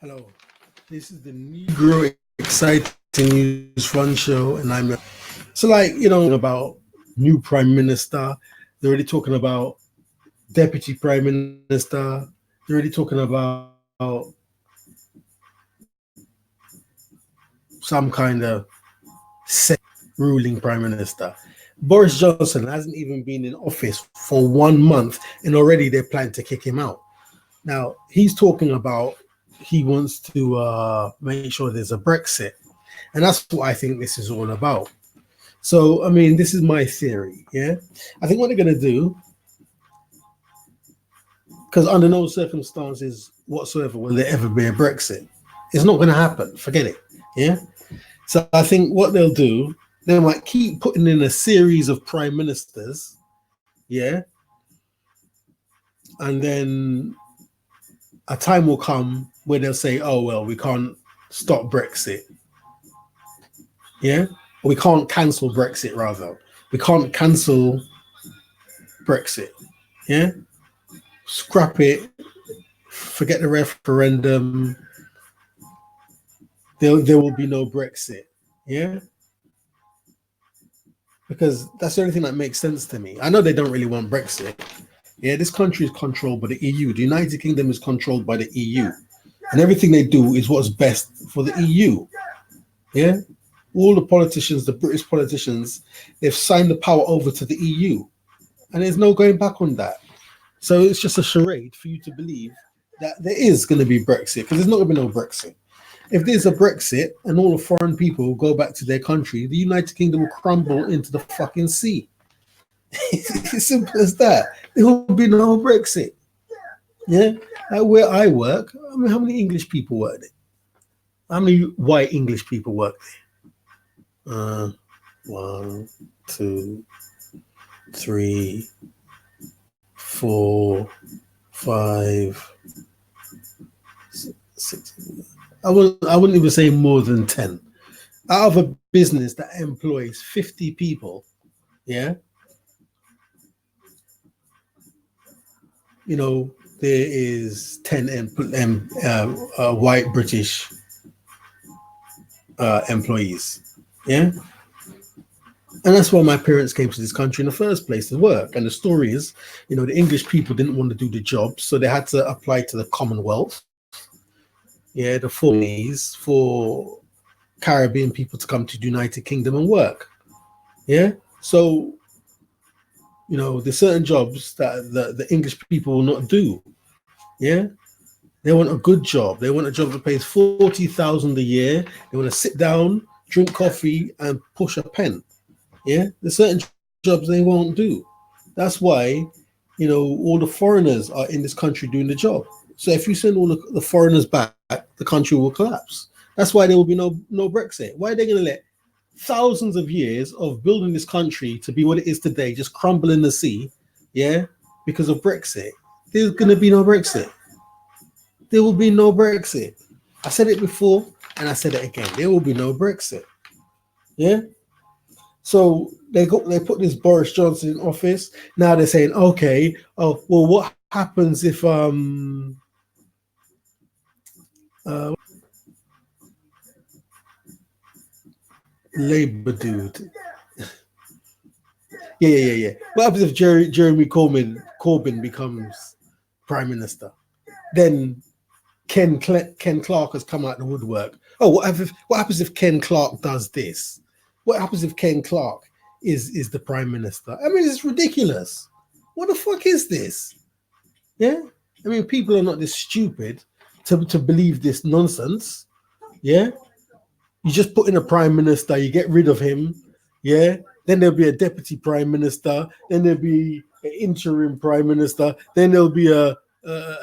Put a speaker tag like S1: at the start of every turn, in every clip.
S1: Hello, this is the Negro Exciting News Fun Show, and I'm about new Prime Minister. They're already talking about Deputy Prime Minister. They're already talking about some kind of ruling Prime Minister. Boris Johnson hasn't even been in office for 1 month, and already they're planning to kick him out. Now, he's talking about he wants to make sure there's a Brexit. And that's what I think this is all about. So, I mean, this is my theory, yeah? I think what they're going to do, because under no circumstances whatsoever will there ever be a Brexit. It's not going to happen. Forget it, yeah? So I think what they'll do, they might keep putting in a series of prime ministers, yeah? And then a time will come where they'll say, oh, well, we can't stop Brexit. Yeah? Or we can't cancel Brexit, rather. We can't cancel Brexit. Yeah? Scrap it. Forget the referendum. There will be no Brexit. Yeah? Because that's the only thing that makes sense to me. I know they don't really want Brexit. Yeah, this country is controlled by the EU. The United Kingdom is controlled by the EU. And everything they do is what's best for the EU. Yeah? All the politicians, the British politicians, they've signed the power over to the EU. And there's no going back on that. So it's just a charade for you to believe that there is going to be Brexit, because there's not going to be no Brexit. If there's a Brexit and all the foreign people go back to their country, the United Kingdom will crumble into the fucking sea. It's as simple as that. There will be no Brexit. Yeah? Where I work, I mean, how many English people work there? How many white English people work there? 1, 2, 3, 4, 5, 6. I wouldn't even say more than 10. Out of a business that employs 50 people, yeah, you know, there is 10 white British employees, yeah? And that's why my parents came to this country in the first place, to work. And the story is, you know, the English people didn't want to do the job, so they had to apply to the Commonwealth, yeah, the colonies, for Caribbean people to come to the United Kingdom and work, yeah? So, you know, there's certain jobs that the English people will not do. Yeah, they want a good job. They want a job that pays 40,000 a year. They want to sit down, drink coffee, and push a pen. Yeah, there's certain jobs they won't do. That's why, you know, all the foreigners are in this country doing the job. So if you send all the foreigners back, the country will collapse. That's why there will be no Brexit. Why are they going to let thousands of years of building this country to be what it is today just crumble in the sea, yeah, because of Brexit? There's going to be no Brexit. There will be no Brexit. I said it before and I said it again. There will be no Brexit. Yeah? So they put this Boris Johnson in office. Now they're saying, okay, oh, well, what happens if Labour dude. Yeah. What happens if Jeremy Corbyn becomes Prime Minister? Then Ken Clark has come out the woodwork. Oh, what happens if Ken Clark does this? What happens if Ken Clark is the Prime Minister? I mean, it's ridiculous. What the fuck is this? Yeah? I mean, people are not this stupid to believe this nonsense. Yeah? You just put in a prime minister, you get rid of him, yeah? Then there'll be a deputy prime minister, then there'll be an interim prime minister, then there'll be a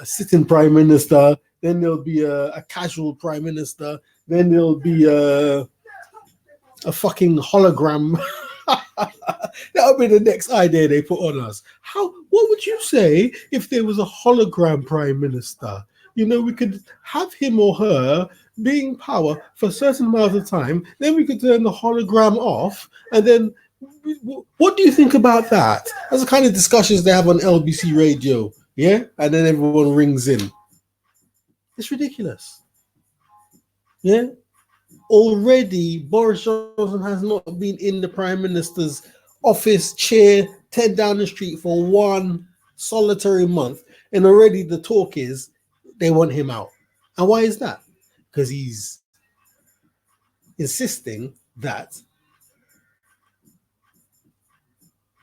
S1: sitting prime minister, then there'll be a casual prime minister, then there'll be a fucking hologram. That'll be the next idea they put on us. What would you say if there was a hologram prime minister? You know, we could have him or her being power for a certain amount of time, then we could turn the hologram off, and then what do you think about that? That's the kind of discussions they have on LBC radio, yeah? And then everyone rings in. It's ridiculous. Yeah. Already, Boris Johnson has not been in the Prime Minister's office chair, 10 down the street for one solitary month. And already the talk is they want him out. And why is that? Because he's insisting that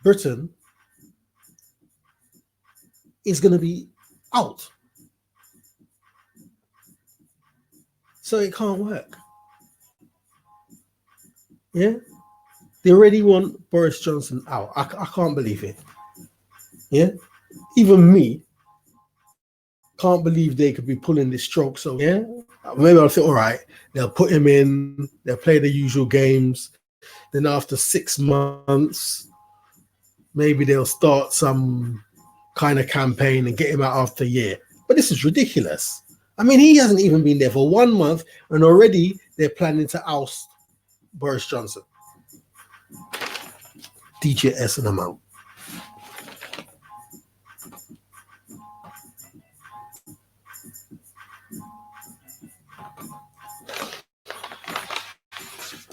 S1: Britain is going to be out. So it can't work. Yeah. They already want Boris Johnson out. I can't believe it. Yeah. Even me can't believe they could be pulling this stroke. So yeah, maybe I'll think, all right, they'll put him in, they'll play the usual games. Then after 6 months, maybe they'll start some kind of campaign and get him out after a year. But this is ridiculous. I mean, he hasn't even been there for 1 month, and already they're planning to oust Boris Johnson. DJS and I'm out.